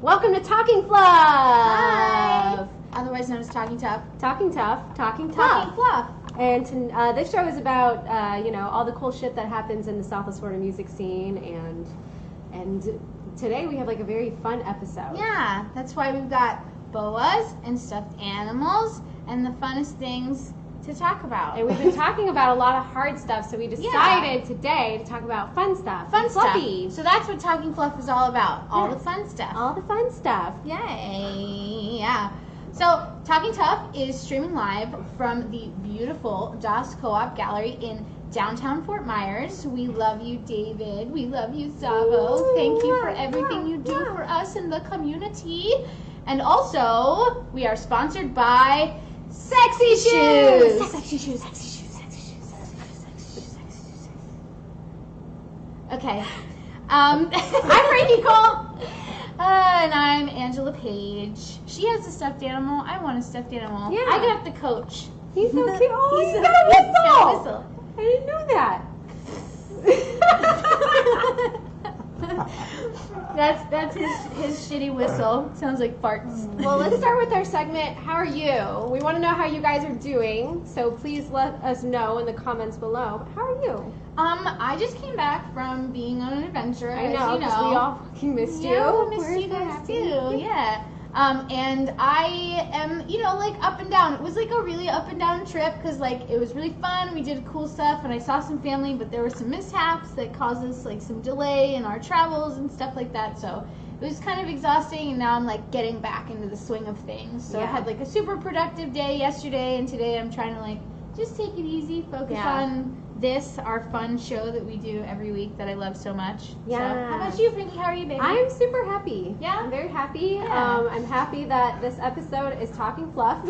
Welcome to Talking Fluff. Hi. Otherwise known as Talking Tough. Talking Tough, Talking Talking Fluff. And this show is about all the cool shit that happens in the Southwest Florida music scene, and today we have like a very fun episode. Yeah, that's why we've got boas and stuffed animals and the funnest things to talk about. And we've been talking about a lot of hard stuff, so we decided today to talk about fun stuff. Fun fluffy. stuff. So that's what Talking Fluff is all about. All the fun stuff. All the fun stuff. Yay. Yeah. So Talking Tough is streaming live from the beautiful Das Co-op Gallery in downtown Fort Myers. We love you, David. We love you, Zavo. Thank you for everything you do for us in the community. And also, we are sponsored by Sexy Shoes. Sexy Shoes. Sexy Shoes. Sexy Shoes. Sexy Shoes. Okay. I'm Frankie Cole. And I'm Angela Page. She has a stuffed animal. I want a stuffed animal. Yeah. I got the coach. He's so cute. Oh, He's you so got a cute. whistle. He's got a whistle. I didn't know that. That's his shitty whistle. Sounds like farts. Well, let's start with our segment, How Are You? We want to know how you guys are doing, so please let us know in the comments below. How are you? I just came back from being on an adventure. I know, because we all fucking missed you. Yeah, we missed We're you so guys happy. too. Yeah. And I am, like up and down. It was like a really up and down trip because like it was really fun. We did cool stuff and I saw some family, but there were some mishaps that caused us like some delay in our travels and stuff like that. So it was kind of exhausting, and now I'm like getting back into the swing of things. So I had like a super productive day yesterday, and today I'm trying to like just take it easy, focus on this, our fun show that we do every week that I love so much. Yeah. So, how about you, Frankie? How are you, baby? I'm super happy. Yeah? I'm very happy. Yeah. I'm happy that this episode is Talking Fluff.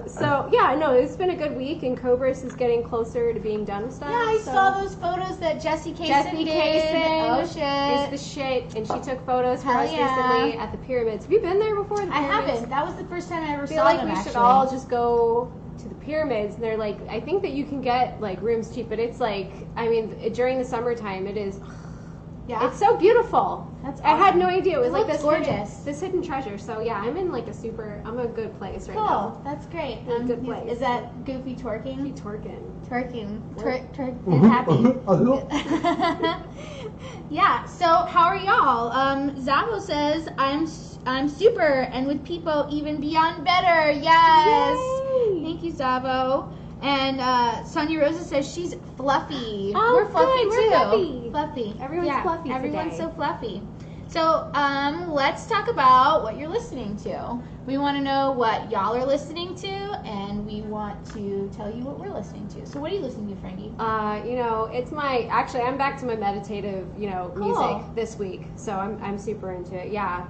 So yeah, no, it's been a good week, and Cobras is getting closer to being done with stuff. Yeah, I saw those photos that Jessie Kaysen did. Oh, shit. Is the shit, and she took photos for Hell us yeah. recently at the pyramids. Have you been there before? I haven't. That was the first time I ever I feel saw like them, we actually. should all just go to the pyramids, and they're like, I think that you can get like rooms cheap, but it's like, I mean, during the summertime it is, it's so beautiful. That's I had awesome. no idea it was like looks this gorgeous. this hidden treasure. So yeah, I'm in like I'm a good place right now. Cool. That's great. Good place. Is that Goofy twerking? Keep twerking. Twerking. Twerk and happy. Yeah, so how are y'all? Zavo says, I'm super, and with people even beyond better. Yes. Yay. Thank you, Zavo. And Sonia Rosa says she's fluffy. Oh, we're fluffy good. too. We're fluffy. Fluffy. Everyone's fluffy Everyone's today. so fluffy. So let's talk about what you're listening to. We want to know what y'all are listening to, and we want to tell you what we're listening to. So what are you listening to, Frankie? I'm back to my meditative, music this week. So I'm super into it. Yeah.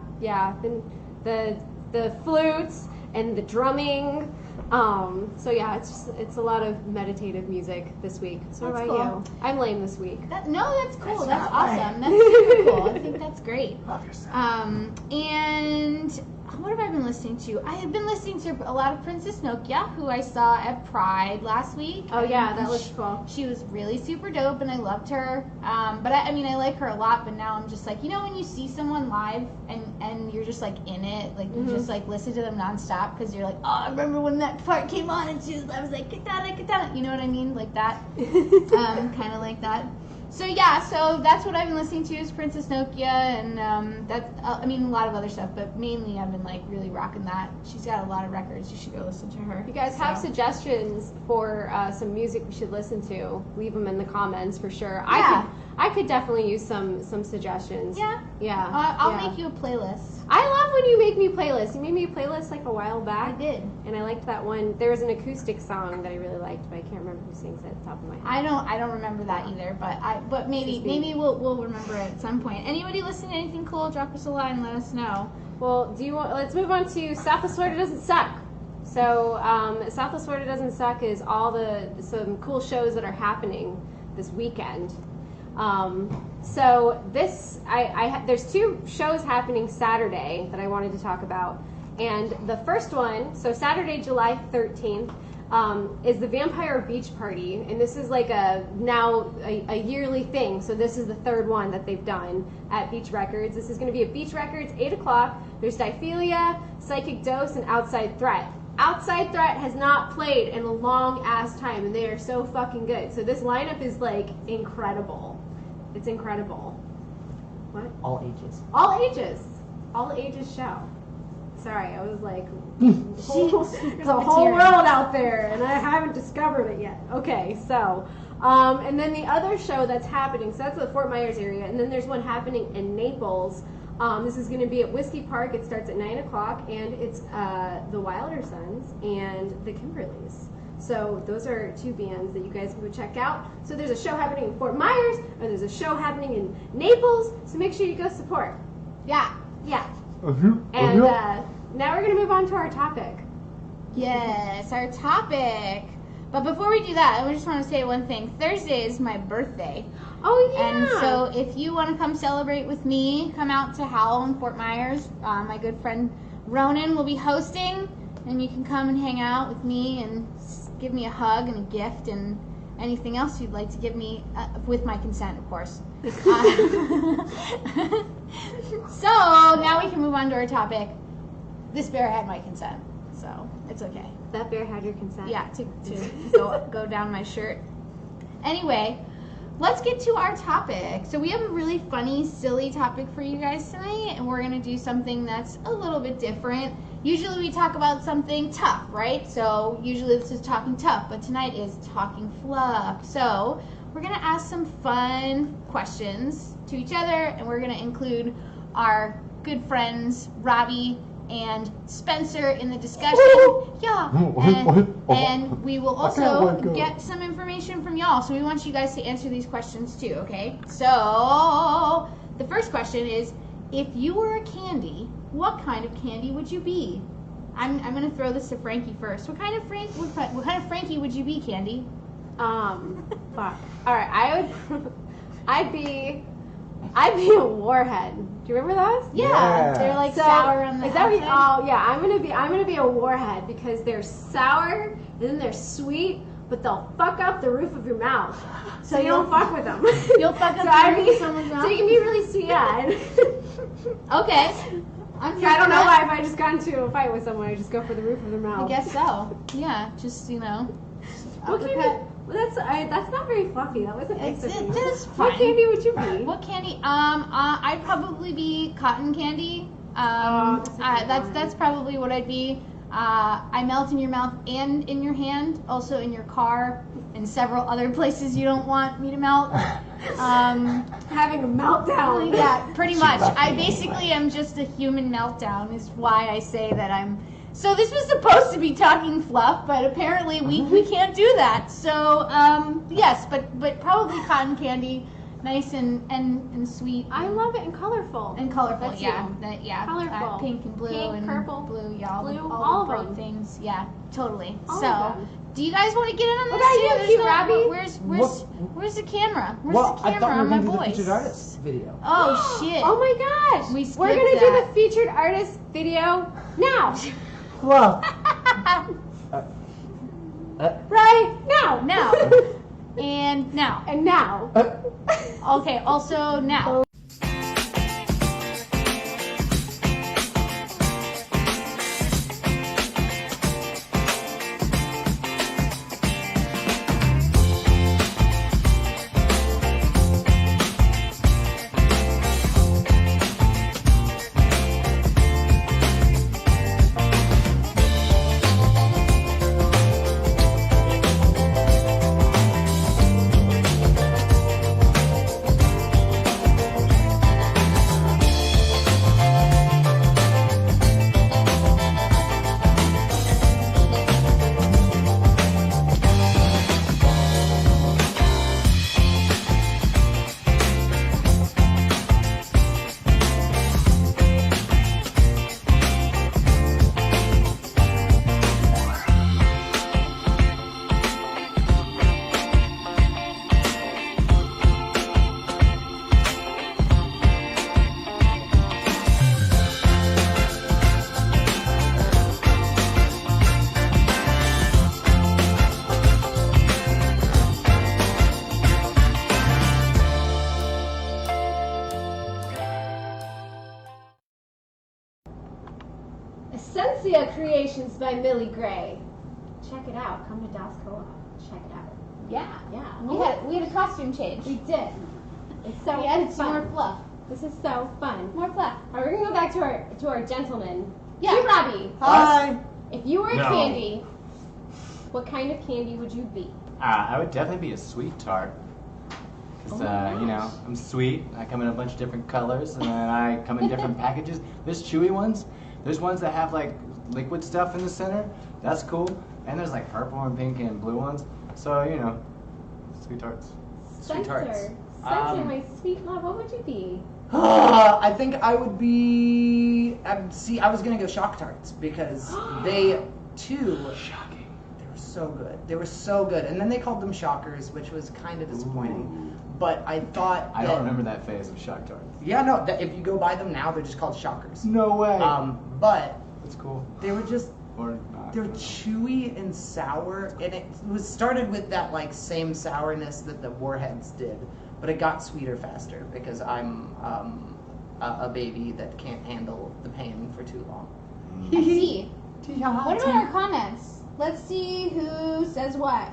Then the flutes and the drumming. So yeah, it's a lot of meditative music this week. So That's what about cool. you? I'm lame this week. That's cool. That's awesome. That's super cool. I think that's great. And what have I been listening to? I have been listening to a lot of Princess Nokia, who I saw at Pride last week. Oh yeah, that was cool. She was really super dope, and I loved her. But I like her a lot. But now I'm just like, when you see someone live and you're just like in it, like you just like listen to them nonstop because you're like, oh, I remember when that part came on, and I was like, Katana. You know what I mean? Like that. Kind of like that. So yeah, so that's what I've been listening to is Princess Nokia, and that's a lot of other stuff, but mainly I've been like really rocking that. She's got a lot of records. You should go listen to her. If you guys have suggestions for some music we should listen to, leave them in the comments for sure. Yeah. I could definitely use some suggestions. Yeah. I'll make you a playlist. I love when you make me playlists. You made me a playlist like a while back. I did. And I liked that one. There was an acoustic song that I really liked, but I can't remember who sings it at the top of my head. I don't remember that either, but maybe we'll remember it at some point. Anybody listening to anything cool, drop us a line and let us know. Well, let's move on to Southwest Florida Doesn't Suck. So Southwest Florida Doesn't Suck is some cool shows that are happening this weekend. So there's two shows happening Saturday that I wanted to talk about. And the first one, so Saturday, July 13th, is the Vampire Beach Party, and this is like a yearly thing. So this is the third one that they've done at Beach Records. This is going to be at Beach Records, 8 o'clock. There's Diophilia, Psychic Dose, and Outside Threat. Outside Threat has not played in a long ass time, and they are so fucking good. So this lineup is like incredible. It's incredible. What? All ages. All ages. All ages show. Sorry, I was like, there's a whole world out there, and I haven't discovered it yet. Okay, so, and then the other show that's happening, so that's the Fort Myers area, and then there's one happening in Naples. This is going to be at Whiskey Park. It starts at 9 o'clock, and it's the Wilder Sons and the Kimberleys. So those are two bands that you guys can go check out. So there's a show happening in Fort Myers, and there's a show happening in Naples, so make sure you go support. Yeah. Yeah. And now we're going to move on to our topic. Yes, our topic. But before we do that, I just want to say one thing. Thursday is my birthday. Oh, yeah. And so if you want to come celebrate with me, come out to Howl in Fort Myers. My good friend Ronan will be hosting, and you can come and hang out with me and give me a hug and a gift and anything else you'd like to give me, with my consent, of course. So now we can move on to our topic. This bear had my consent, so it's okay. That bear had your consent? Yeah, to go down my shirt. Anyway, let's get to our topic. So we have a really funny, silly topic for you guys tonight, and we're going to do something that's a little bit different. Usually we talk about something tough, right? So usually this is talking tough, but tonight is talking fluff. So we're going to ask some fun questions to each other, and we're going to include our good friends Robbie and Spencer in the discussion. Yeah. And we will also get some information from y'all. So we want you guys to answer these questions too, okay? So the first question is, if you were a candy, what kind of candy would you be? I'm gonna throw this to Frankie first. What kind of Frankie would you be, Candy? Fuck. All right, I'd be a warhead. Do you remember those? Yeah. They're like sour on the outside. Oh yeah, I'm gonna be a warhead because they're sour and then they're sweet, but they'll fuck up the roof of your mouth. So you don't fuck with them. You'll fuck up the roof of someone's mouth. So you can be really sweet. Yeah. Okay. I don't know why if I just got into a fight with someone, I just go for the roof of their mouth. I guess so. Yeah, just Well, that's not very fluffy. That wasn't nice of you. That's fine. What candy would you be? What candy? I'd probably be cotton candy. That's probably what I'd be. I melt in your mouth and in your hand, also in your car, and several other places you don't want me to melt. Having a meltdown. Yeah, pretty much. I basically am just a human meltdown, is why I say that I'm. So this was supposed to be talking fluff, but apparently we can't do that. So yes, but probably cotton candy, nice and sweet. I love it and colorful. And colorful, That's yeah, you. Colorful. Pink and blue, Pink, and purple, blue, yeah, all of bright them. things, yeah, totally. All so, of them. do you guys want to get in on this? What about you, Robbie? Where's the camera? Where's Well, the camera I thought we on were my going to do the voice? featured artist video. Oh shit! Oh my gosh! We We're gonna skipped do that. the featured artist video now. Well, Right now. Now. And now. And now. Okay, also now. Sensia Creations by Millie Gray. Check it out. Come to Das Co-op. Check it out. Yeah. Yeah. We had a costume change. We did. It's so we added fun. some more fluff. This is so fun. More fluff. All right, we're gonna go back to our gentleman. Yeah. Hey, Robbie. Hi. If you were a No. candy, what kind of candy would you be? I would definitely be a sweet tart. Because, you know, I'm sweet. I come in a bunch of different colors, and then I come in different packages. There's chewy ones. There's ones that have, like, liquid stuff in the center. That's cool. And there's, like, purple and pink and blue ones. So, you know, sweet tarts. Sweet tarts. Spencer, my sweet love, what would you be? I think I would be. See, I was gonna go shock tarts because they too. Shocking. They were so good. They were so good, and then they called them shockers, which was kind of disappointing. Ooh. But I thought. I don't remember that phase of shock tarts. Yeah, no. If you go buy them now, they're just called shockers. No way. But That's cool. they were just. Or not. They're chewy and sour, and it was started with that like same sourness that the Warheads did, but it got sweeter faster because I'm a baby that can't handle the pain for too long. I see. What about our comments? Let's see who says what.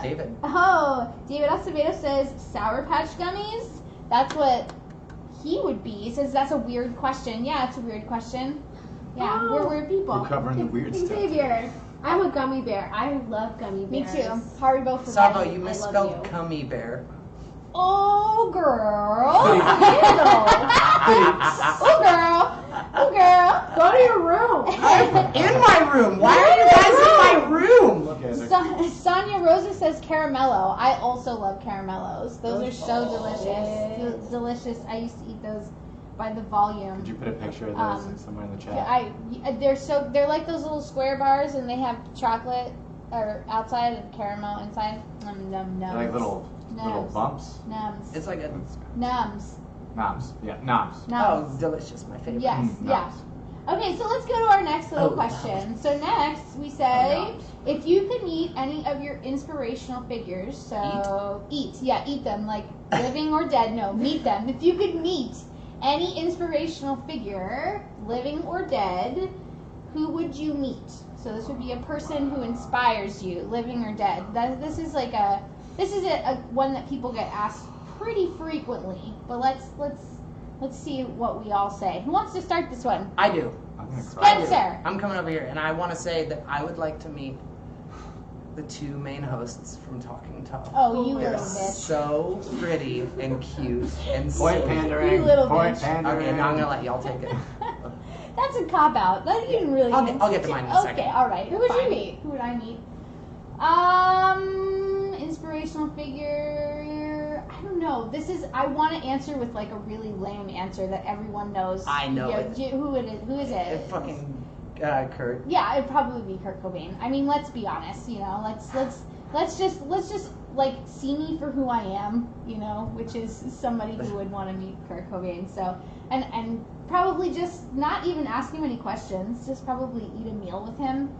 David. Oh, David Acevedo says Sour Patch Gummies. That's what he would be. He says that's a weird question. Yeah, it's a weird question. Yeah, Oh. we're weird people. We're covering the weird stuff. Xavier, I'm a gummy bear. I love gummy Me bears. too. Haribo for Sabo, men. you I misspelled love you. cummy bear. Oh, girl. Thanks. Oh, girl. Oh, girl. Go to your room. In my room. Why are you guys in my room? Okay, so Sonia Rosa says caramello. I also love caramellos. Those are so delicious. Yes. Delicious. I used to eat those by the volume. could you put a picture of those somewhere in the chat? They're like those little square bars, and they have chocolate or outside and caramel inside. Num num They're nums. like little bumps. Nums. It's like a. Nums. Noms. Yeah, noms. Oh, Nums. delicious. My favorite. Yes. Mm, Yeah. Okay, so let's go to our next little Oh, question. So next we say, Oh, if you could meet any of your inspirational figures, so eat them, like living or dead. No, meet them. If you could meet any inspirational figure, living or dead, who would you meet? So this would be a person who inspires you, living or dead. This is a one that people get asked pretty frequently. But let's see what we all say. Who wants to start this one? I do. I'm gonna cry. Spencer. I'm coming over here, and I want to say that I would like to meet the two main hosts from Talking Tough. Oh, you They're little bitch. so pretty and cute and Point so. pandering. You little Point bitch. pandering. Okay, now I'm gonna let y'all take it. That's a cop out. That you didn't really. I'll get to mine in a second. Okay, all right. Who would you fine. meet? Who would I meet? Inspirational figure. I don't know. I want to answer with like a really lame answer that everyone knows. I know it. Who is it? Fucking Kurt. Yeah, it'd probably be Kurt Cobain. I mean, let's be honest. You know, let's just like see me for who I am. You know, which is somebody who would want to meet Kurt Cobain. So and probably just not even ask him any questions. Just probably eat a meal with him.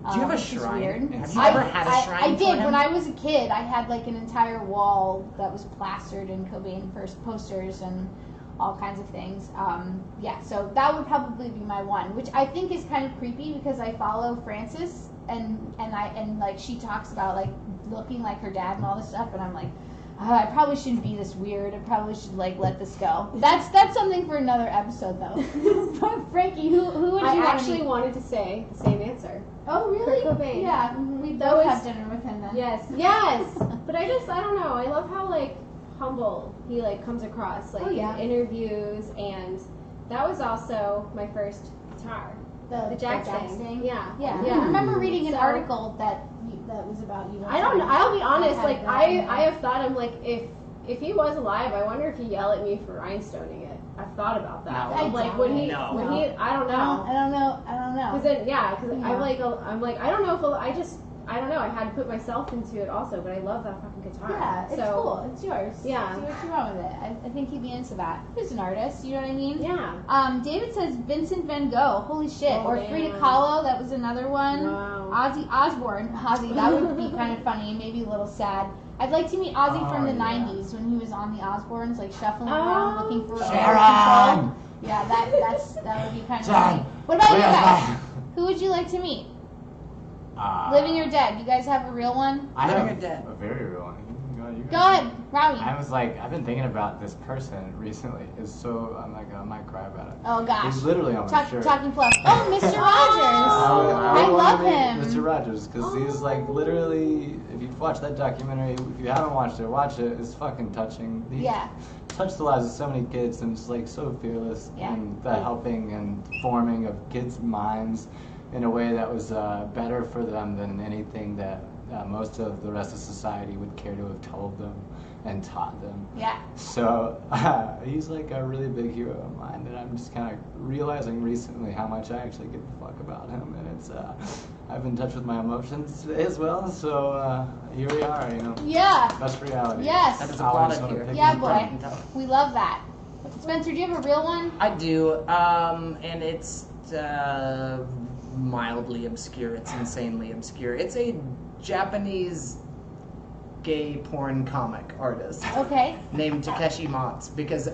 Do you have a which is shrine? weird. Have you ever had a shrine? I for did him? when I was a kid. I had like an entire wall that was plastered in Cobain first posters and all kinds of things. Yeah, so that would probably be my one, which I think is kind of creepy because I follow Frances and like she talks about like looking like her dad and all this stuff, and I'm like, I probably shouldn't be this weird. I probably should like let this go. That's something for another episode though. Frankie, who would you I want to actually meet? wanted to say the same answer. Oh really? Kurt Cobain. Yeah, we That both was- have dinner with him then. Yes. But I don't know. I love how like humble he like comes across like Oh, yeah. in interviews, and that was also my first guitar. The Jack thing. Yeah. Yeah. Yeah. I remember reading an So- article that was about you. I don't know. I'll be honest. had Like that I in there. have thought. I'm like if he was alive, I wonder if he'd yell at me for rhinestoning it. I've thought about that. No. Like when he No. when he I don't know. I don't know. Because then, because Yeah. I'm like, I don't know if I don't know. I had to put myself into it also, but I love that fucking guitar. Yeah, it's so, cool. It's yours. Yeah. Do what you want with it. I think he'd be into that. He's an artist. You know what I mean? Yeah. David says Vincent Van Gogh. Holy shit. Oh, or man. Frida Kahlo. That was another one. Wow. Ozzy Osbourne. Ozzy. That would be kind of funny. Maybe a little sad. I'd like to meet Ozzy from the yeah. 90s when he was on the Osbournes, like shuffling around looking for Sharon! control. Yeah, that would be kind of Sharon! funny. What about you guys? Who would you like to meet? Living or dead? You guys have a real one? I Living have or dead? a very real one. You Go ahead, Robbie. I've been thinking about this person recently. I'm like, I might cry about it. Oh gosh. He's literally on my shirt. Talking fluff. Oh, Mr. Rogers. I love him. Mr. Rogers, because he's like literally, if you've watched that documentary, if you haven't watched it, watch it. It's fucking touching. He touched the lives of so many kids and just like so fearless in the helping and forming of kids' minds in a way that was better for them than anything that most of the rest of society would care to have told them and taught them. Yeah. So he's like a really big hero of mine that I'm just kind of realizing recently how much I actually give a fuck about him, and it's I've been in touch with my emotions today as well. So here we are, you know. Yeah. That's reality. Yes. That is applauded here. Yeah, boy. We love that. Spencer, do you have a real one? I do, and it's mildly obscure. It's insanely obscure. It's a Japanese gay porn comic artist. Okay. Named Takeshi Matsu, because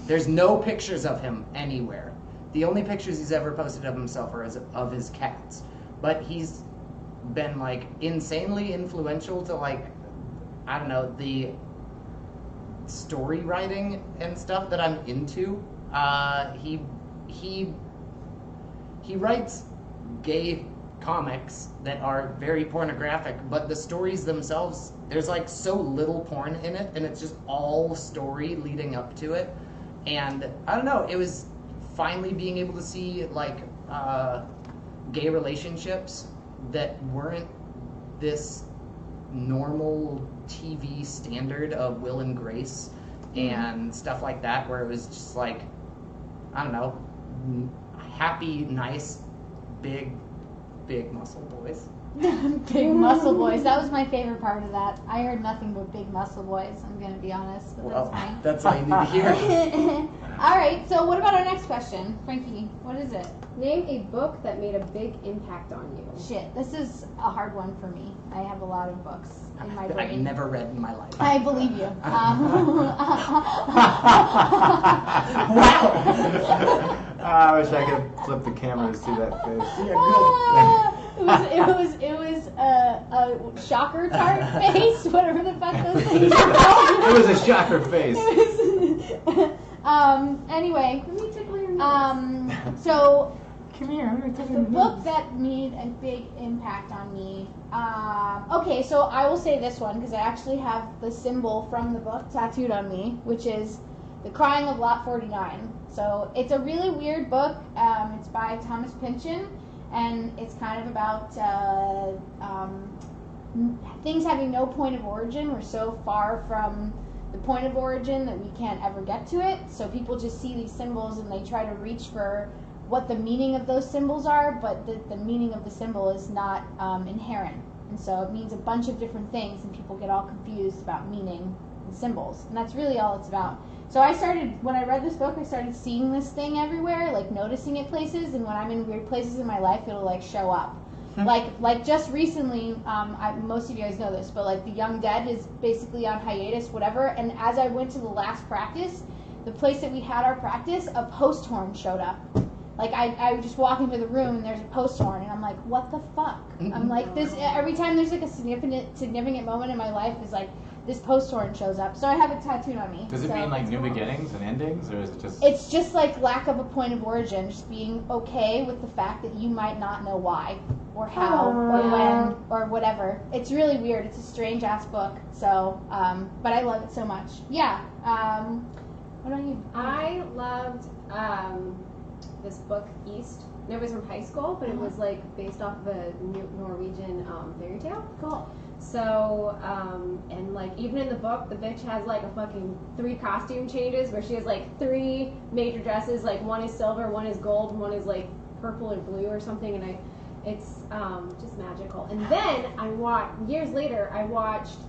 there's no pictures of him anywhere. The only pictures he's ever posted of himself are of his cats. But he's been like insanely influential to like, I don't know, the story writing and stuff that I'm into. He writes gay comics that are very pornographic, but the stories themselves, there's like so little porn in it, and it's just all story leading up to it. And I don't know, it was finally being able to see like gay relationships that weren't this normal TV standard of Will and Grace and stuff like that, where it was just like, I don't know, happy, nice, big muscle boys. Big muscle boys. That was my favorite part of that. I heard nothing but big muscle boys, I'm going to be honest, but Well, that's fine. that's all you need to hear. All right, so what about our next question? Frankie, what is it? Name a book that made a big impact on you. Shit, this is a hard one for me. I have a lot I books in my brain. I've never read in my life. I believe you. Wow. I wish I could flip the camera to see that face. It was a shocker tart face, whatever the fuck those things are It was a shocker face. Anyway, Let me tickle your nose. so Come here, I'm gonna take the book that made a big impact on me. Okay, so I will say this one because I actually have the symbol from the book tattooed on me, which is The Crying of Lot 49. So it's a really weird book. It's by Thomas Pynchon, and it's kind of about things having no point of origin. We're so far from the point of origin that we can't ever get to it. So people just see these symbols and they try to reach for what the meaning of those symbols are, but the meaning of the symbol is not inherent. And so it means a bunch of different things, and people get all confused about meaning and symbols. And that's really all it's about. So when I read this book, I started seeing this thing everywhere, like noticing it places, and when I'm in weird places in my life, it'll like show up. Like just recently, most of you guys know this, but like The Young Dead is basically on hiatus, whatever, and as I went to the last practice, the place that we had our practice, a post horn showed up. Like I would just walk into the room and there's a post horn and I'm like, what the fuck? I'm like, this every time there's like a significant moment in my life is like this post horn shows up. So I have it tattooed on me. Does it mean like new beginnings and endings, or is it just? It's just like lack of a point of origin, just being okay with the fact that you might not know why or how or when or whatever. It's really weird. It's a strange ass book. So, but I love it so much. Yeah. What about you? I loved this book, East. And it was from high school, but it was like based off of a Norwegian fairy tale. Cool. So, and like even in the book, the bitch has like a fucking 3 costume changes where she has like 3 major dresses. Like one is silver, one is gold, and one is like purple and blue or something. And it's just magical. And then years later, I watched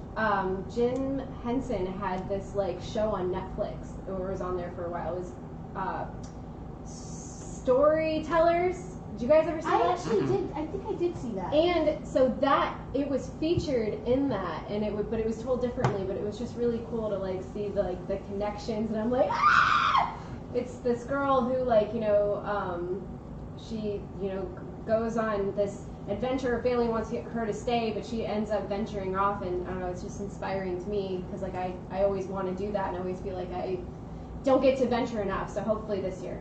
Jim Henson had this like show on Netflix, or was on there for a while. It was Storytellers. Did you guys ever see that? I actually did. I think I did see that. And so that it was featured in that, and but it was told differently. But it was just really cool to like see the connections. And I'm like, ah! It's this girl who she, you know, goes on this adventure. Her family wants her to stay, but she ends up venturing off, and I don't know, it's just inspiring to me because like I always want to do that, and I always feel like I don't get to venture enough. So hopefully this year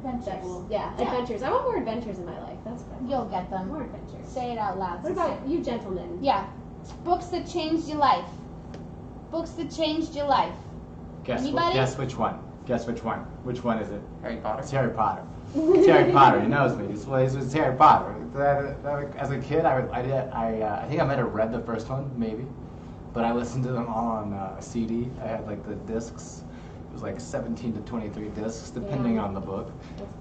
Adventures. Adventures. I want more adventures in my life. That's what I want. You'll get them. More adventures. Say it out loud. What about you, gentlemen? Yeah. Books that changed your life. Books that changed your life. Anybody? Guess which one? Guess which one? Which one is it? Harry Potter. It's Harry Potter. It's Harry Potter. He knows me. It's Harry Potter. As a kid, I think I might have read the first one, maybe, but I listened to them all on CD. I had like the discs. It was like 17 to 23 discs, depending on the book.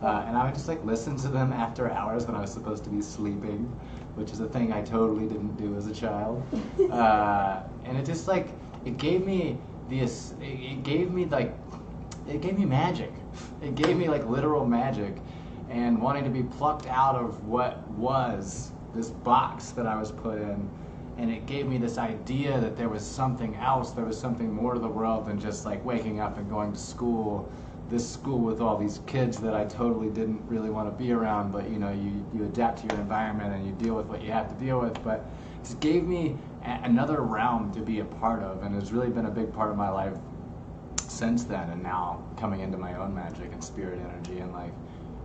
And I would just like listen to them after hours when I was supposed to be sleeping, which is a thing I totally didn't do as a child. And it just like it gave me this. It gave me magic. It gave me like literal magic, and wanting to be plucked out of what was this box that I was put in. And it gave me this idea that there was something else, there was something more to the world than just like waking up and going to school, this school with all these kids that I totally didn't really want to be around, but you know, you adapt to your environment and you deal with what you have to deal with. But it just gave me another realm to be a part of, and it's really been a big part of my life since then, and now coming into my own magic and spirit energy, and like,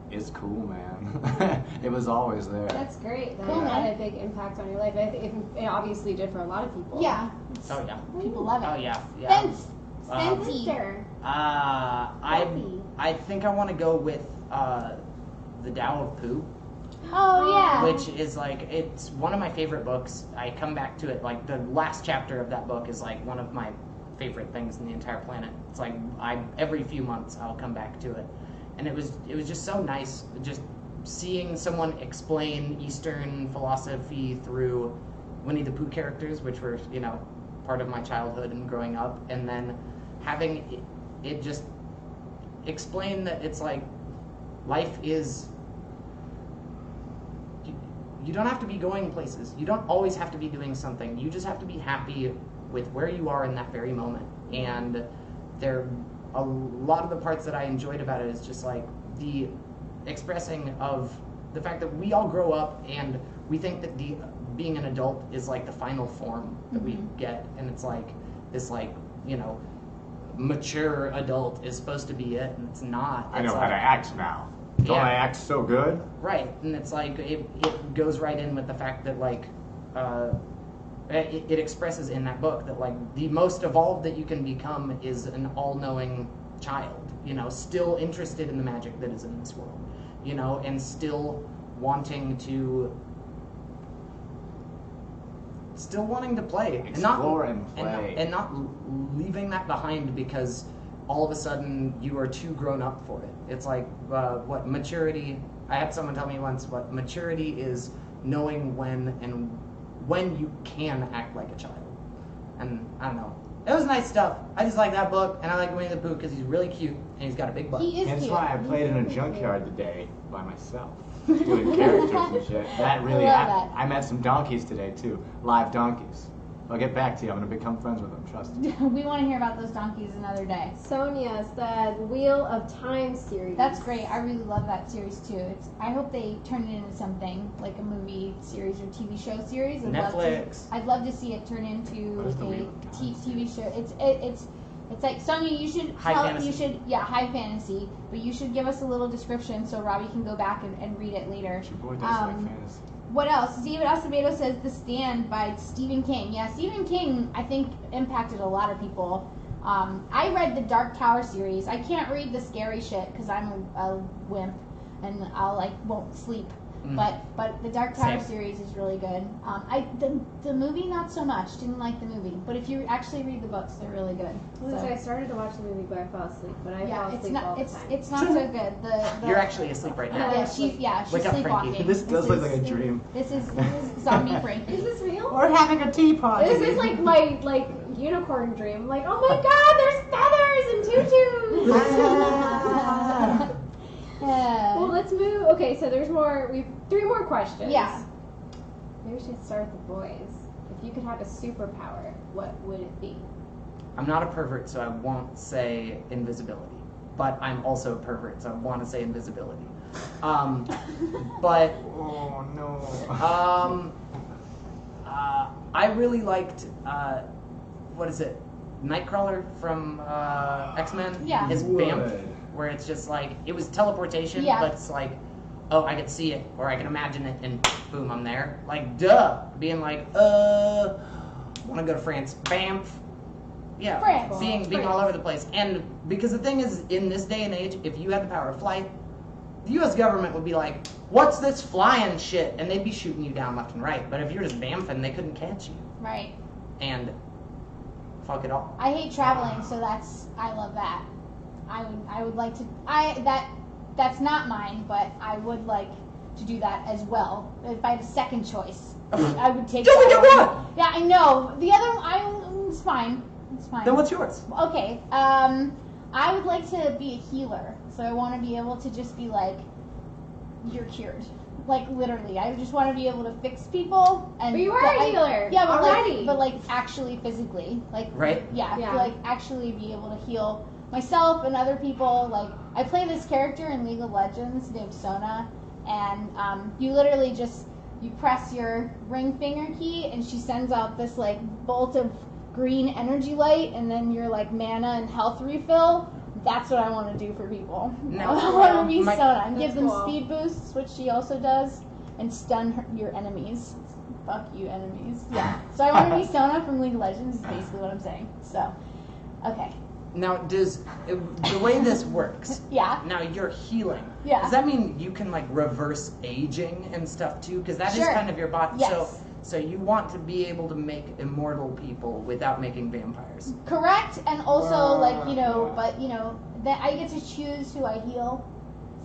it's cool, man. It was always there. That's great. That Cool, had a big impact on your life. It obviously did for a lot of people. Yeah. Oh yeah. People love it. Oh yeah. Yeah. Spence. Spency. I think I want to go with the Tao of Pooh, Oh yeah. which is like, it's one of my favorite books. I come back to it, like the last chapter of that book is like one of my favorite things in the entire planet. It's like every few months I'll come back to it. And it was just so nice, just seeing someone explain Eastern philosophy through Winnie the Pooh characters, which were, you know, part of my childhood and growing up, and then having it just explain that it's like life is. You don't have to be going places. You don't always have to be doing something. You just have to be happy with where you are in that very moment. And a lot of the parts that I enjoyed about it is just like the expressing of the fact that we all grow up and we think that being an adult is like the final form that we get, and it's like this, like, you know, mature adult is supposed to be it, and it's not. I know It's how to like, act now. Don't I act so good? right, and it's like it goes right in with the fact that like it expresses in that book that like the most evolved that you can become is an all-knowing child, you know, still interested in the magic that is in this world, you know, and still wanting to play, Explore and play. and not leaving that behind because all of a sudden you are too grown up for it. It's like what maturity. I had someone tell me once what maturity is: knowing when you can act like a child. And I don't know. It was nice stuff. I just like that book, and I like Winnie the Pooh because he's really cute and he's got a big butt. He is That's cute. why I played in a junkyard today by myself, doing characters and shit. That really I love happened. that. I met some donkeys today too, live donkeys. I'll get back to you. I'm gonna become friends with them. Trust me. We want to hear about those donkeys another day. Sonia's the Wheel of Time series. That's great. I really love that series too. I hope they turn it into something like a movie series or TV show series. Netflix. I'd love to see it turn into What is the Wheel a of Time TV show. It's like, Sonia, you should High fantasy. high fantasy. But you should give us a little description so Robbie can go back and read it later. Your boy does like fantasy. What else? David Acevedo says The Stand by Stephen King. Yeah, Stephen King, I think, impacted a lot of people. I read the Dark Tower series. I can't read the scary shit because I'm a wimp and I'll won't sleep. But the Dark Tower Same. series is really good. The movie not so much. Didn't like the movie. But if you actually read the books, they're really good. I started to watch the movie, but I fell asleep. But I fall it's asleep not all the time. it's not so good. You're actually asleep right now. she's Wake up, Frankie. sleepwalking. This does look like a dream. This is zombie Frankie. Is this real? We're having a tea party. This is like my unicorn dream. I'm like, oh my god, there's feathers and tutus. Well, let's move. Okay, so there's more. We've 3 more questions. Yeah. Maybe we should start with the boys. If you could have a superpower, what would it be? I'm not a pervert, so I won't say invisibility. But I'm also a pervert, so I want to say invisibility. But Oh no. I really liked what is it? Nightcrawler from X-Men. Yeah. His Would. vamp, where it's just like it was teleportation, Yeah. but it's like, oh, I can see it or I can imagine it, and boom, I'm there. Like, duh, being like, want to go to France, bamf. Yeah, France. being all over the place. And because the thing is, in this day and age, if you had the power of flight, the U.S. government would be like, what's this flying shit? And they'd be shooting you down left and right. But if you're just bamfing, they couldn't catch you. Right. And fuck it all. I hate traveling, so I love that. I would like to, that's not mine, but I would like to do that as well. If I had a second choice, I would take Don't that get one. one! Yeah, I know. The other, it's fine. It's fine. Then what's yours? Okay, I would like to be a healer, so I want to be able to just be like, you're cured. Like, literally. I just want to be able to fix people. And But you are a healer Yeah, but already. like actually physically. Like, Right? Yeah, Yeah. to like actually be able to heal myself and other people. Like, I play this character in League of Legends named Sona, and you literally just, you press your ring finger key, and she sends out this like bolt of green energy light, and then your like mana and health refill. That's what I want to do for people. Now, I want to be my- Sona and give That's them cool. speed boosts, which she also does, and stun your enemies. Fuck you, enemies. Yeah. So I want to be Sona from League of Legends is basically what I'm saying. So, okay. Now, does the way this works? Yeah. Now you're healing. Yeah. Does that mean you can like reverse aging and stuff too? Because that is Sure. kind of your body. Yes. So you want to be able to make immortal people without making vampires. Correct, and also that I get to choose who I heal.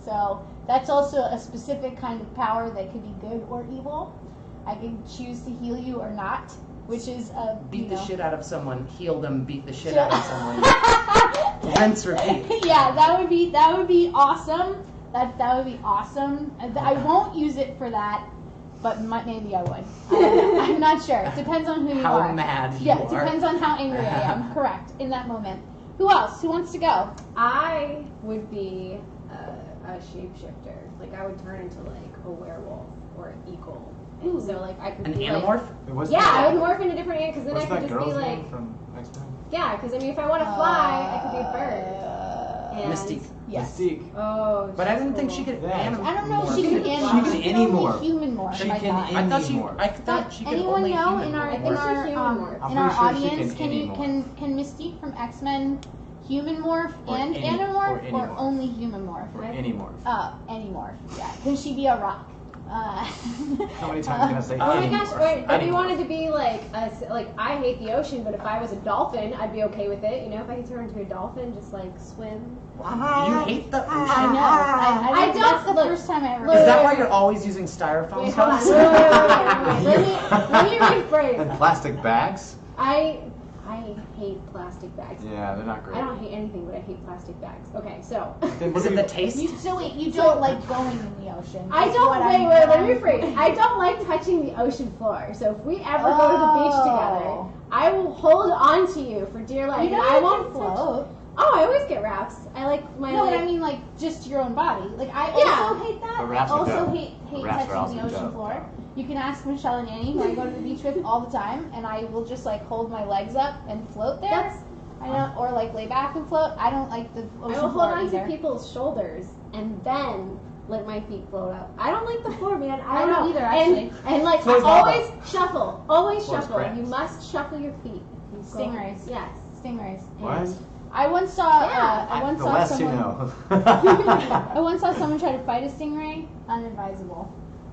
So that's also a specific kind of power that could be good or evil. I can choose to heal you or not, which is a Beat the shit out of someone, heal them, beat the shit out of someone. Rinse, repeat. Yeah, that would be awesome. That would be awesome. I won't use it for that, but maybe I would. I'm not sure. It depends on who you How are. mad you Yeah, are. it depends on how angry I am. Correct. In that moment. Who else? Who wants to go? I would be a shapeshifter. Like I would turn into like a werewolf or an eagle. And so like I could An be animorph? Like, yeah, I would morph into different animals because then What's I could that just be girl's like, name from X-Men? yeah, because I mean if I want to fly, I could be a bird. And, Mystique. Yes. Mystique. Oh, But I she's didn't think cool. she could Yeah. animorph. I don't know if she She can can- animorph. she She can can only animorph. human morph. She I can thought. I thought she could Anyone only know human in our morph. in our What's a human morph? I'm in our pretty sure she audience can can Mystique from X-Men human morph Or and any- animorph or any or morph. only human morph? Or any morph. Any morph. Yeah. Can she be a rock? How many times can I say Oh my any gosh! morph? Wait, if Any you morph. wanted to be like I hate the ocean, but if I was a dolphin, I'd be okay with it. You know, if I could turn into a dolphin, just like swim. You hate the ocean? I know. I don't- that's the look, first time I ever. look. Is that why you're always using styrofoam Wait, hold on. cups? Wait. Let me rephrase. And plastic bags? I hate plastic bags. Yeah, they're not great. I don't hate anything, but I hate plastic bags. Okay, so Then Is what it do the you- taste? You don't like going in the ocean. I is don't what wait. I'm- Wait, let what me I'm- rephrase. I don't like touching the ocean floor. So if we ever go to the beach together, Oh. I will hold on to you for dear life. You know and I you won't can float. Oh, I always get wraps. I like my No, but like, I mean like just your own body. Like I Yeah. also hate that. But I wraps are also dope. hate Wraps are touching the also ocean dope. floor. You can ask Michelle and Annie, who I go to the beach with all the time, and I will just like hold my legs up and float there. That's- I don't, or like lay back and float. I don't like the I ocean will floor hold on either. to people's shoulders and then let my feet float up. I don't like the floor, man. I I don't don't know. either, actually. And like Floor's always shuffle. Always Floor's shuffle. cramped. You must shuffle your feet. You go- Stingrays. Yes. Stingrays. What? And- I once saw. Yeah. I once The saw less someone. you know. I once saw someone try to fight a stingray. Unadvisable.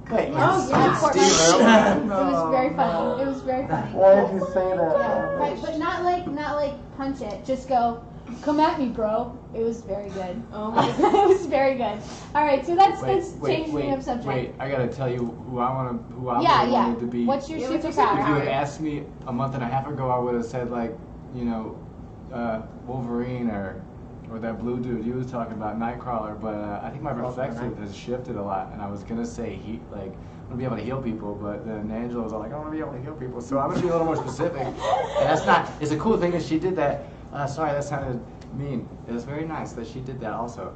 Wait, Oh, yeah. Steve Irwin? It was very funny. It was very funny. Why did you say Yeah, that? right, but not like punch it. Just go, come at me, bro. It was very good. Oh my It was very good. All right, so that's Wait, changing of subject. wait, I gotta tell you who I Yeah, really yeah. wanted to be. What's your Yeah, what's your superpower? If you had asked me a month and a half ago, I would have said like, you know, Wolverine or that blue dude you was talking about, Nightcrawler. But I think my perspective has shifted a lot, and I was gonna say I'm gonna be able to heal people, but then Angela was all like, I want to be able to heal people, so I'm gonna be a little more specific. And that's not. It's a cool thing that she did that. Sorry, that sounded mean. It was very nice that she did that also.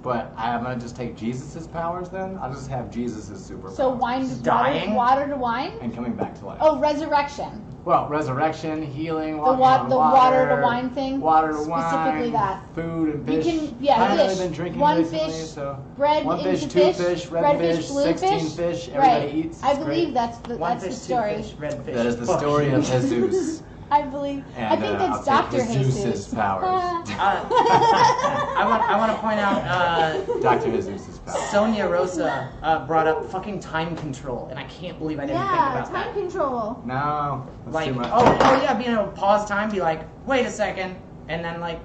but I'm gonna just take Jesus's powers then. I'll just have Jesus's superpowers. So wine, Dying? water to wine. And coming back to life. Oh, resurrection. Well, resurrection, healing, The walking on water to wine thing. Water to Specifically wine. that. Food and You fish. can- yeah, I haven't fish. really been drinking One recently, fish, so bread one fish, into two fish, fish, red red fish, fish, blue 16 fish. fish. Everybody Right. eats. I It's believe great. that's One the fish, story. two fish, red fish. That is the Fuck story you. of Jesus. I believe. I And, think I'll that's take Dr. Jesus's Jesus. powers. I want to point out Dr. Jesus's powers. Sonia Rosa brought up fucking time control, and I can't believe I didn't think Yeah, about time that. control. No, that's Like, too much. oh yeah, being able to pause time, be like, wait a second, and then like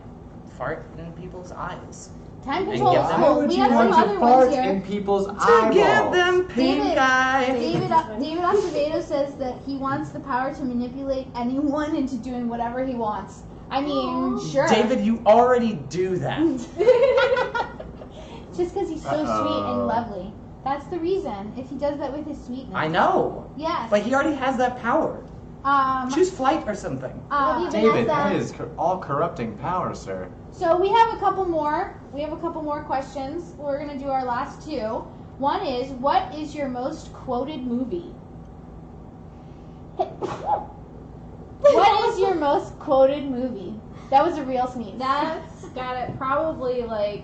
fart in people's eyes. Time And control get is them- cool. Why would We you have some want other to ones fart here. in people's To eyeballs? give them pink David eye. David Acevedo says that he wants the power to manipulate anyone into doing whatever he wants. I mean, sure. David, you already do that. Just because he's so sweet and lovely. That's the reason. If he does that with his sweetness. I know, Yes. but he already has that power. Choose flight or something. David, Vanessa. that is all corrupting power, sir. So we have a couple more. We have a couple more questions. We're gonna do our last two. One is, what is your most quoted movie? What is your most quoted movie? That was a real sneeze. That's got it. Probably like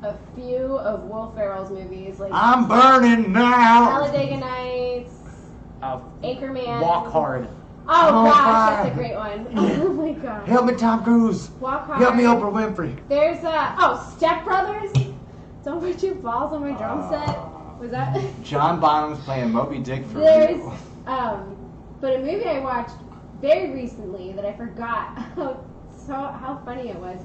a few of Will Ferrell's movies, like I'm burning now. Talladega Nights, Anchorman. Walk hard. Oh Oh, gosh, fire. that's a great one. Oh my god. Help me, Tom Cruise. Walk Hard. Help me, Oprah Winfrey. There's Step Brothers. Don't put your balls on my drum set. Was that? John Bonham's playing Moby Dick for There's real. but a movie I watched very recently that I forgot how funny it was.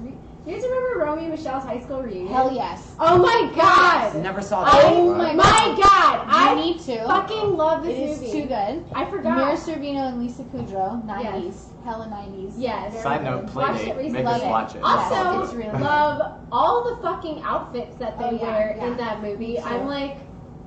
You guys remember Romeo and Michelle's high school reunion? Hell yes. Oh my god! Never saw that. Oh my god! I need to. fucking love this It is movie. too good. I forgot. Mira Sorvino and Lisa Kudrow, 90s. Yes. Hella 90s. Yes. Side note, Watched it Playdate. recently. Make us watch it. Also, It's really good. love all the fucking outfits that they Oh, yeah, wear yeah. in that movie. Me too. I'm like,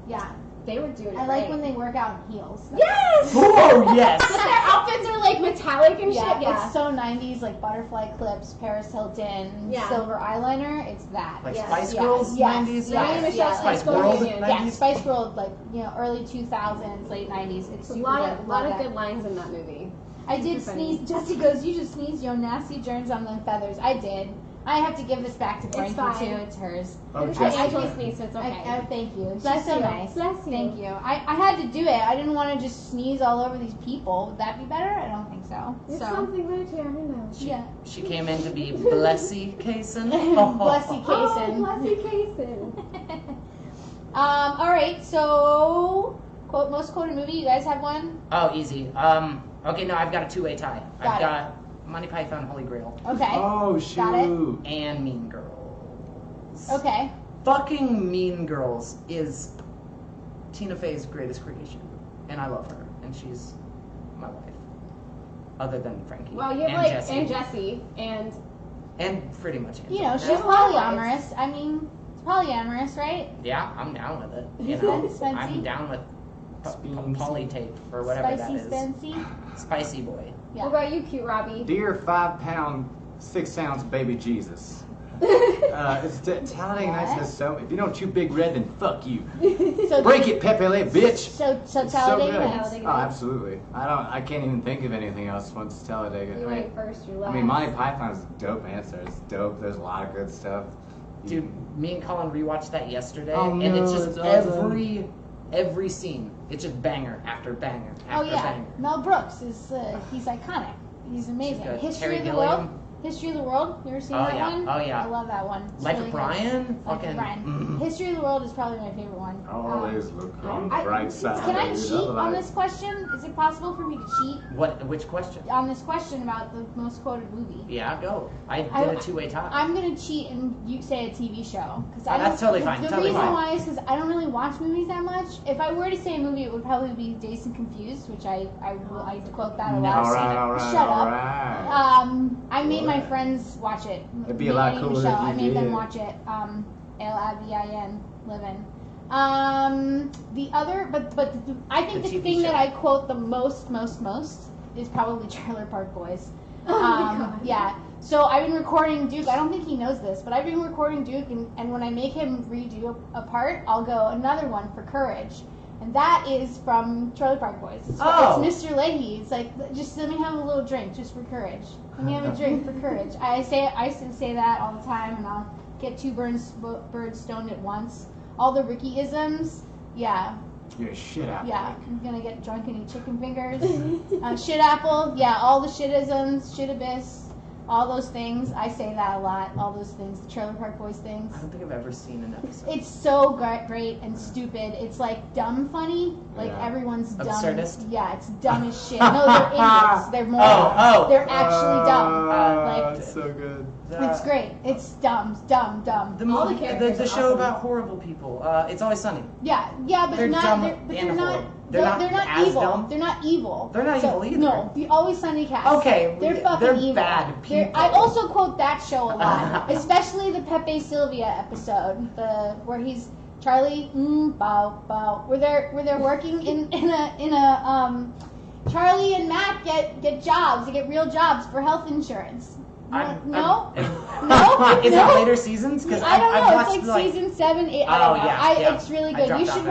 Yeah. they were doing it I like right. when they work out in heels. Yes! Oh yes. But their outfits are like metallic and Yeah, shit. Yeah. it's so 90s, like butterfly clips, Paris Hilton, Yeah. silver eyeliner. It's that. Like Yes. Spice Yes, Girls, yes, 90s. yes, Romeo and yes, Michelle's yes. high Spice school World, reunion. 90s. Yeah, Spice World, like, early 2000s, late 90s. It's A super lot good. of Love it. good lines in that movie. I did Super funny. sneeze. Jesse goes, you just sneezed, yo nasty germs on them feathers. I did. I have to give this back to Frankie fine. too. It's hers. Oh, I Jesse. actually sneezed, so it's okay. Thank you. She's Bless so you. nice. Bless you. Thank you. I had to do it. I didn't want to just sneeze all over these people. Would that be better? I don't think so. There's So something there too. I don't know. yeah. She came in to be Blessy Kaysen. Blessy Oh, Kaysen. Blessy Kaysen. All right. So, most quoted movie. You guys have one? Oh, easy. Okay, no, I've got a two-way tie. Got I've it. got Monty Python, Holy Grail, Okay. Oh, Got it. shoot. and Mean Girls. Okay. Fucking Mean Girls is Tina Fey's greatest creation, and I love her, and she's my wife. Other than Frankie. Well, you have and like Jessie. Jesse and And pretty much Angela. You know, she's There's a lot of polyamorous. I mean, it's polyamorous, right? Yeah, I'm down with it. You know, Spency? I'm down with Speensy. polytape or whatever Spicy that is. Spency. Spicy boy. Yeah. what about you, cute Robbie? Dear 5-pound, 6-ounce baby Jesus. Talladega Nights has so. If you don't chew Big Red, then fuck you. So Break it, Pepe Le, bitch. So It's so Talladega good. Nights. Talladega Oh, Nights. absolutely. I can't even think of anything else once Talladega. You went first, you're last. I mean, Monty Python's a dope answer. It's dope. There's a lot of good stuff. Dude, me and Colin rewatched that yesterday, Oh, and it's no, just it's awesome. every scene. It's just banger after banger after Oh yeah, banger. Mel Brooks is he's iconic. He's amazing. good. History Terry of the Gilliam. World. History of the World. You ever seen Oh, that yeah. one? Oh, yeah. I love that one. It's Life really of good. Brian? Life of Fucking. Brian. mm. History of the World is probably my favorite one. Always look on the I- bright side. Can I of cheat life. on this question? Is it possible for me to cheat Which question? on this question about the most quoted movie? Yeah, go. I did I- a two-way tie. I'm gonna cheat and you say a TV show because Oh, that's totally fine, The totally reason fine. why is because I don't really watch movies that much. If I were to say a movie, it would probably be Dazed and Confused, which I quote that a lot. Never All seen right, it. all right, Shut all up. right. I made my Alright. friends watch it. It'd be a lot Manny and cooler Michelle, if I you made them did. watch it. L-I-V-I-N, living. The other, but I think The the TV thing show. that I quote the most is probably Trailer Park Boys. Oh my God. Yeah, So I've been recording Duke. I don't think he knows this, but I've been recording Duke, and when I make him redo a part, I'll go another one for Courage. And that is from Trailer Park Boys. It's Mr. Leahy. It's like, just let me have a little drink just for Courage. Let me have a drink for Courage. I used to say that all the time, and I'll get two birds stoned at once. All the Ricky-isms, yeah. You're a shit apple. Yeah, I'm gonna get drunk and eat chicken fingers. Shit apple, yeah, all the shit-isms, shit-abyss, all those things. I say that a lot, all those things, the Trailer Park Boys things. I don't think I've ever seen an episode. It's so great and stupid. It's like dumb funny, like everyone's dumb. Absurdist? Yeah, it's dumb as shit. No, they're idiots. They're morons. They're actually dumb. That's so good. It's great. It's dumb. The movie, the show about horrible people. It's Always Sunny. Yeah, but They're dumb they're and not. horrible. They're not as evil. dumb? They're not evil. They're not evil either. No, the Always Sunny cast. Okay, they're fucking they're evil. bad people. I also quote that show a lot, especially the Pepe Sylvia episode, where he's Charlie, bow bow. Where they're working in a Charlie and Matt get jobs. They get real jobs for health insurance. No. Is it later seasons? Because I don't know. I've watched It's like season 7, 8. I don't know. Yeah. It's really good. You should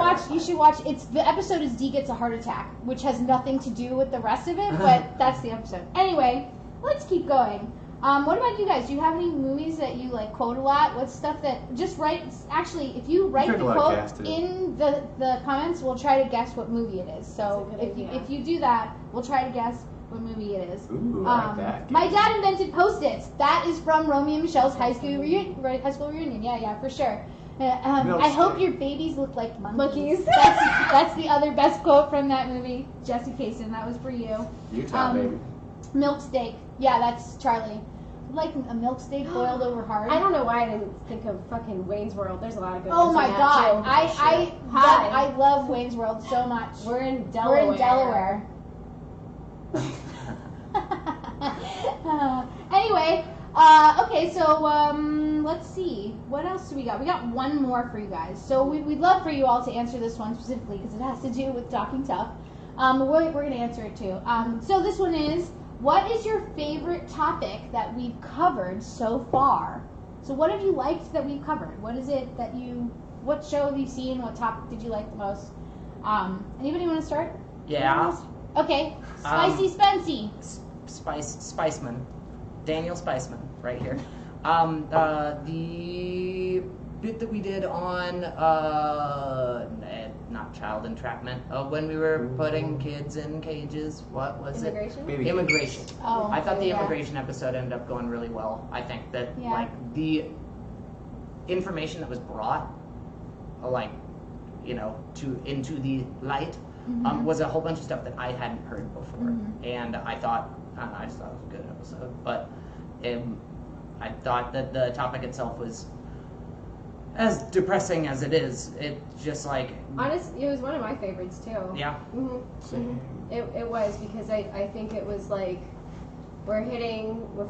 watch. It's the episode is D gets a heart attack, which has nothing to do with the rest of it, but that's the episode. Anyway, let's keep going. What about you guys? Do you have any movies that you like quote a lot? What's stuff that just write? Actually, if you write the quote in the comments, we'll try to guess what movie it is. So if you do that, we'll try to guess what movie it is. Ooh, I like that. My dad invented Post-its. That is from Romeo and Michelle's high school reunion. Yeah, for sure. I hope your babies look like monkeys. That's the other best quote from that movie. Jesse Kaysen, that was for you. Utah, baby. Milk steak. Yeah, that's Charlie. Like a milk steak boiled over hard. I don't know why I didn't think of fucking Wayne's World. There's a lot of good ones. Oh my god. Too. I love Wayne's World so much. We're in Delaware. Anyway, okay, so let's see. What else do we got? We got one more for you guys. So we'd love for you all to answer this one specifically because it has to do with Talking Tough. We're going to answer it too. So this one is, what is your favorite topic that we've covered so far? So what have you liked that we've covered? What is it that what show have you seen? What topic did you like the most? Anybody want to start? Yeah. Okay. Spicy Spency. Spiceman. Daniel Spiceman, right here. The bit that we did on, not child entrapment, when we were putting kids in cages. What was Immigration? it? Immigration. Oh, I thought the immigration episode ended up going really well. I think that, like, the information that was brought, into the light, was a whole bunch of stuff that I hadn't heard before, and I just thought it was a good episode. But I thought that the topic itself was as depressing as it is. It just like honestly, it was one of my favorites too. Yeah. It was because I think it was like we're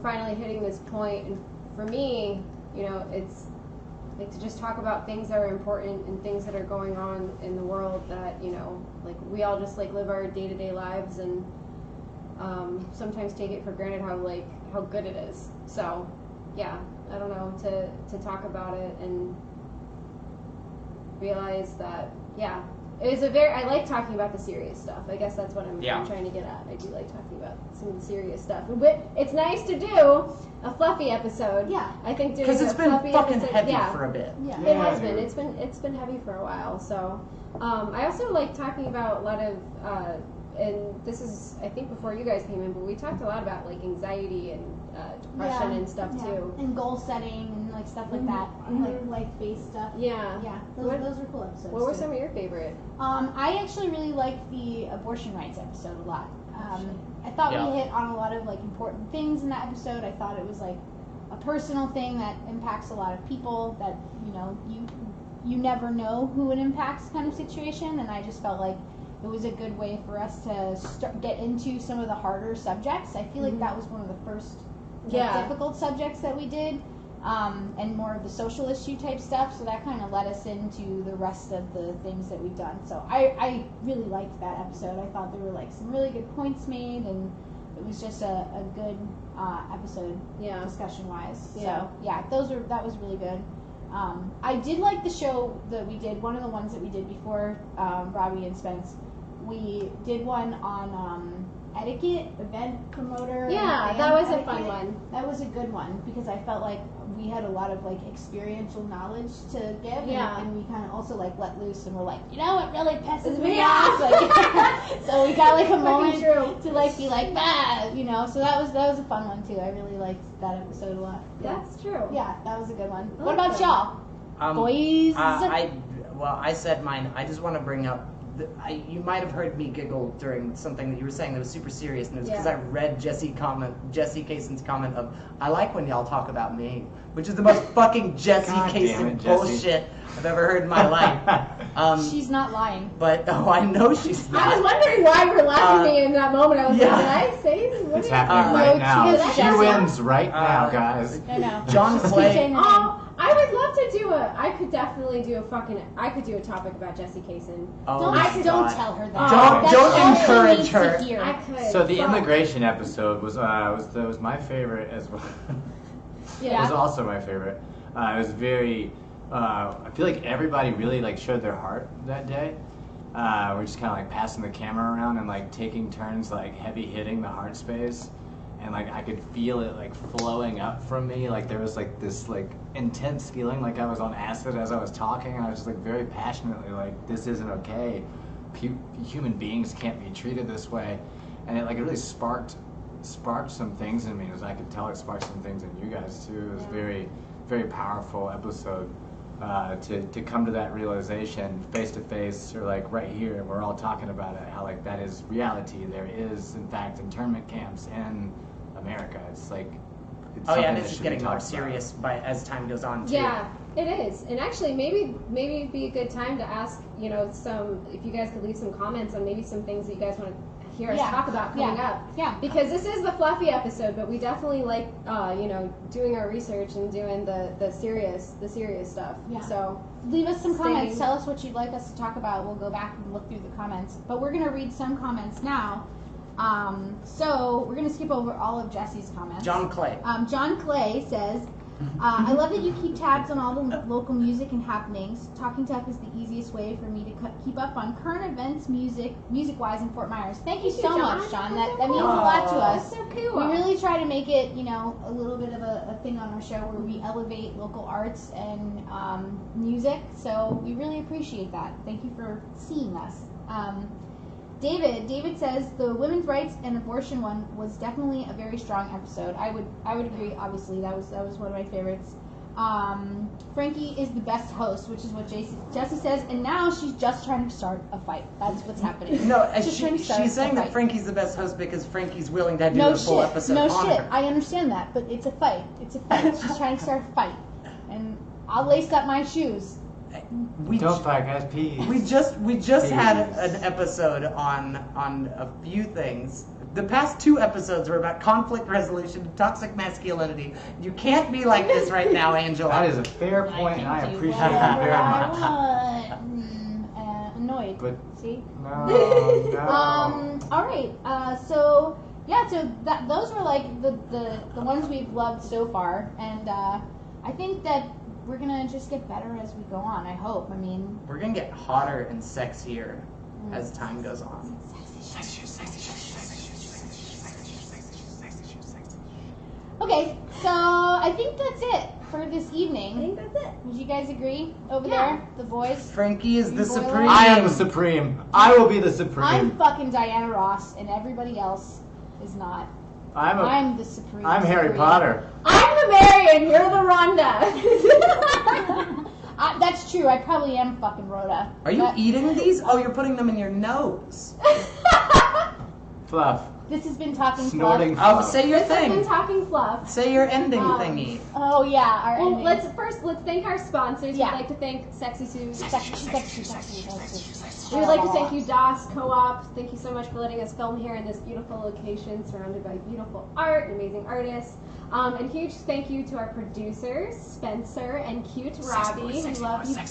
finally hitting this point, and for me, it's like to just talk about things that are important and things that are going on in the world that, like we all just like live our day-to-day lives and sometimes take it for granted how good it is. So yeah, I don't know, to talk about it and realize that, yeah, it was I like talking about the serious stuff. I guess that's what I'm trying to get at. I do like talking about some of the serious stuff. But it's nice to do a fluffy episode. Yeah. I think doing because it's been fluffy fucking episode, heavy for a bit. Yeah. It has been. It's been heavy for a while. So I also like talking about a lot of and this is, I think, before you guys came in, but we talked a lot about like anxiety and depression and stuff too, and goal setting and like stuff like that, like life-based stuff. Yeah. Those were cool episodes. What were some of your favorite? I actually really liked the abortion rights episode a lot. I thought we hit on a lot of like important things in that episode. I thought it was like a personal thing that impacts a lot of people. That you never know who it impacts kind of situation, and I just felt like it was a good way for us to get into some of the harder subjects. I feel like that was one of the first difficult subjects that we did, and more of the social issue type stuff. So that kind of led us into the rest of the things that we've done. So I really liked that episode. I thought there were like some really good points made, and it was just a good episode, Yeah. discussion wise. Yeah. So yeah, that was really good. I did like the show that we did. One of the ones that we did before Robbie and Spence. We did one on etiquette, event promoter. Yeah, and that was a etiquette. fun one. That was a good one because I felt like we had a lot of like experiential knowledge to give. Yeah. And we kind of also like let loose and we're like, you know what really pisses me Yeah. off? Like, so we got like a moment true. to like be like, bah, you know. So that was a fun one too. I really liked that episode a lot. Yeah. That's true. Yeah, that was a good one. I What like about that. y'all? Boys? I said mine. I just want to bring up. You might have heard me giggle during something that you were saying that was super serious, and it was because Yeah. I read Jesse Kason's comment of, "I like when y'all talk about me," which is the most fucking Jesse God damn Kason it, Jesse. bullshit I've ever heard in my life. She's not lying. But I know she's I was not. wondering why we're laughing in that moment. I was yeah. like, did I say what It's did happening no, right now. cheers, She Jesse. wins right now, guys. I know. John Just Clay. keep saying her name. Oh, I would love to do I could definitely do I could do a topic about Jesse Kason. Oh Don't, my don't God. tell her that. Don't- That's don't all she encourage needs her. to hear. I could. So the Fuck. immigration episode was my favorite as well. It was also my favorite. It was very. I feel like everybody really like showed their heart that day. We're just kind of like passing the camera around and like taking turns like heavy hitting the heart space, and like I could feel it like flowing up from me. Like there was like this like intense feeling like I was on acid as I was talking, and I was just like very passionately like, this isn't okay. Human beings can't be treated this way, and it like it really sparked some things in me. As I could tell, it sparked some things in you guys too. It was very, very powerful episode to come to that realization face to face, or like right here, and we're all talking about it. How like that is reality. There is in fact internment camps in America. It's like it's Oh yeah, something and that it's just should be getting more talked about. serious as time goes on too. Yeah, it is. And actually, maybe it'd be a good time to ask, if you guys could leave some comments on maybe some things that you guys want to hear us talk about coming up. Yeah. Because this is the fluffy episode, but we definitely like, doing our research and doing the serious stuff. Yeah. So Leave us some comments. Staying- Tell us what you'd like us to talk about. We'll go back and look through the comments. But we're going to read some comments now. So we're going to skip over all of Jesse's comments. John Clay. John Clay says, I love that you keep tabs on all the local music and happenings. Talking Tech is the easiest way for me to keep up on current events, music-wise in Fort Myers. Thank you so much, John. That means a lot to us. That's so cool. We really try to make it, a little bit of a thing on our show where we elevate local arts and music. So we really appreciate that. Thank you for seeing us. David says the women's rights and abortion one was definitely a very strong episode. I would agree. Obviously, that was one of my favorites. Frankie is the best host, which is what Jesse says, and now she's just trying to start a fight. That's what's happening. No, Just trying to start she's saying a that fight. Frankie's the best host because Frankie's willing to do No a full shit. episode No on shit. her. I understand that, but it's a fight. It's a fight. She's trying to start a fight, and I'll lace up my shoes. Don't fight, guys. Peace. We just had Peace. an episode on a few things. The past two episodes were about conflict resolution, toxic masculinity. You can't be like this right now, Angela. That is a fair point, and I can do appreciate whatever it very I much. want. Annoyed. But See? no. All right. So those were like the ones we've loved so far, and I think that we're gonna just get better as we go on. I hope. I mean, We're gonna get hotter and sexier as time goes on. okay. So I think that's it for this I evening. think that's it. Would you guys agree over Yeah. there, the boys? Frankie is the Boiler. supreme. I am the supreme. I will be the supreme. I'm fucking Diana Ross, and everybody else is not. I'm the supreme. I'm Harry supreme. Potter. I'm the Marion, you're the Rhonda. That's true. I probably am fucking Rhoda. Are you But eating these? Oh, you're putting them in your nose. Fluff. This has been Talking Snorting Fluff. Oh, say your This has been thing. Talking Fluff. Say your ending Um, thingy. Oh yeah. Our Well, ending. let's thank our sponsors. Yeah. We'd like to thank Sexy Sue. Sexy. We would like to thank you, DOS Co-op. Thank you so much for letting us film here in this beautiful location, surrounded by beautiful art and amazing artists. And huge thank you to our producers, Spencer and cute Robbie. We love you, boys.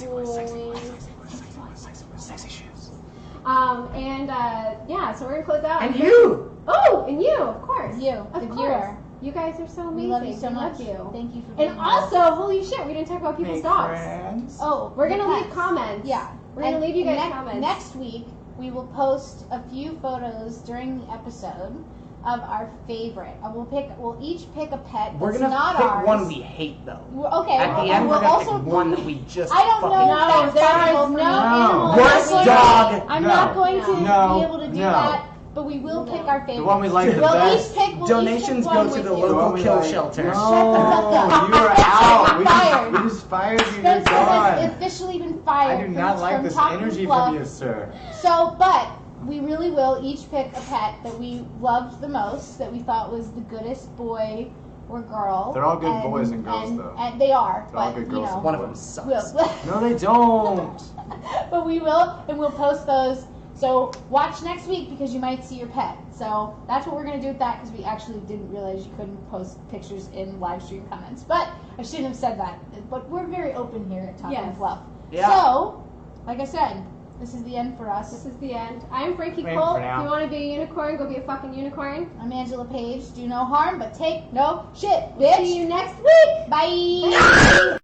So we're gonna close out. And you. Oh, and you, of course. You, Of the course. viewer. You guys are so amazing. We love you so We much. Love you. Thank you for being And here. also, holy shit, we didn't talk about people's dogs. Friends. Oh, We're gonna leave pets. comments. Yeah. We're gonna leave you guys next, comments. Next week, we will post a few photos during the episode of our favorite. We'll each pick a pet. We're that's gonna not pick ours. one we hate though. Okay. At the and end, we're we'll gonna also pick one that we just I don't know fucking if No, that's there possible is for no me. animal. Worst I'm not dog. going- I'm No. not going to No. be able to do No. that, but we will pick our favorite. The one we like the we'll best. Each pick, we'll Donations each pick go one to with the you. local One we kill like. shelter. No, Shut the fuck up. you are out. Fired. We just fired you. You're Spencer has gone. officially been fired. I do not like this talking energy fluff. from you, sir. So, but we really will each pick a pet that we loved the most, that we thought was the goodest boy or girl. They're all good boys and girls, though. And they are, They're all but good you girls know, and One of them sucks. we'll, No, they don't. but we will, and we'll post those. So watch next week because you might see your pet. So that's what we're gonna do with that because we actually didn't realize you couldn't post pictures in live stream comments. But I shouldn't have said that. But we're very open here at Talking Yes. Fluff. Yeah. So, like I said, this is the end for us. This is the end. I'm Frankie Wait Colt. for If now. you want to be a unicorn, go be a fucking unicorn. I'm Angela Page. Do no harm, but take no shit, We'll bitch. see you next week. Bye.